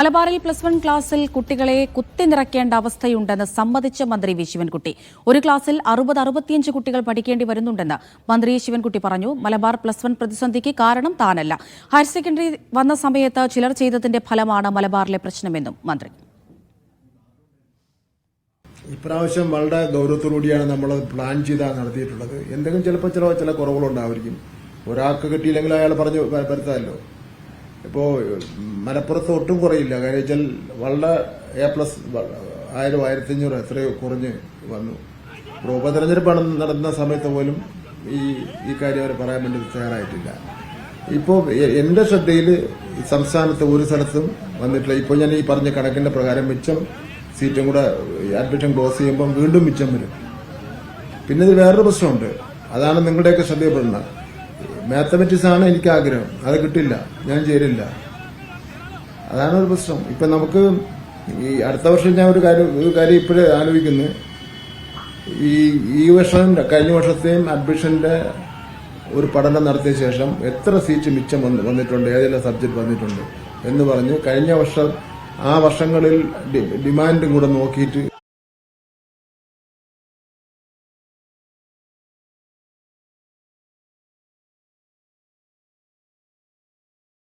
മലബാറിൽ +1 ക്ലാസ്സിൽ കുട്ടികളെ കുത്തിനിറക്കേണ്ട അവസ്ഥയുണ്ടെന്ന് സമ്മതിച്ച മന്ത്രി വി ശിവൻകുട്ടി. ഒരു ക്ലാസ്സിൽ 60-65 കുട്ടികൾ പഠിക്കേണ്ടി വരുന്നുണ്ടെന്ന് മന്ത്രി ശിവൻകുട്ടി പറഞ്ഞു. മലബാർ +1 പ്രതിസന്ധിക്ക് കാരണം താനല്ല. ഹയർ സെക്കൻഡറി വന്ന സമയത്ത് ചിലർ ചെയ്തതിന്റെ ഫലമാണ് മലബാറിലെ പ്രശ്നമെന്നും മന്ത്രി. ഇപ്രാവശ്യം വളരെ ഗൌരവത്തോടുകൂടിയാണ് നമ്മൾ പ്ലാൻ ചെയ്താണ് നടത്തിയിട്ടുള്ളത്. എന്തെങ്കിലും ചിലപ്പോൾ ചില കുറവുകളുണ്ടായിരിക്കും. ഒരാൾക്ക് കിട്ടിയില്ലെങ്കിൽ അയാൾ പറഞ്ഞു വരുത്താമല്ലോ. ഇപ്പോ മലപ്പുറത്ത് ഒട്ടും കുറയില്ല. കാര്യം വെച്ചാൽ വളരെ A+ 1000-1500 എത്രയോ കുറഞ്ഞ് വന്നു. ഇപ്പോൾ ഉപതെരഞ്ഞെടുപ്പ് നടന്ന സമയത്ത് പോലും ഈ കാര്യം അവർ പറയാൻ വേണ്ടി തയ്യാറായിട്ടില്ല. ഇപ്പോൾ എന്റെ ശ്രദ്ധയിൽ സംസ്ഥാനത്ത് ഒരു സ്ഥലത്തും വന്നിട്ടില്ല. ഇപ്പോൾ ഞാൻ ഈ പറഞ്ഞ കണക്കിന്റെ പ്രകാരം മിച്ചം സീറ്റും കൂടെ അഡ്മിഷൻ ക്ലോസ് ചെയ്യുമ്പോൾ വീണ്ടും മിച്ചം വരും. പിന്നെ ഇത് വേറൊരു പ്രശ്നമുണ്ട്. അതാണ് നിങ്ങളുടെയൊക്കെ ശ്രദ്ധയപ്പെടുന്നത്. മാത്തമെറ്റിക്സ് ആണ് എനിക്ക് ആഗ്രഹം, അത് കിട്ടില്ല, ഞാൻ ചേരില്ല. അതാണ് ഒരു പ്രശ്നം. ഇപ്പൊ നമുക്ക് ഈ അടുത്ത വർഷം ഞാൻ ഒരു കാര്യം ഇപ്പോഴേ ആലോചിക്കുന്നു. ഈ വർഷം കഴിഞ്ഞ വർഷത്തെയും അഡ്മിഷന്റെ ഒരു പഠനം നടത്തിയ ശേഷം എത്ര സീറ്റ് മിച്ചം വന്നിട്ടുണ്ട്, ഏതെല്ലാം സബ്ജക്ട് വന്നിട്ടുണ്ട് എന്ന് പറഞ്ഞ് കഴിഞ്ഞ വർഷം ആ വർഷങ്ങളിൽ ഡിമാൻഡും കൂടെ നോക്കിയിട്ട്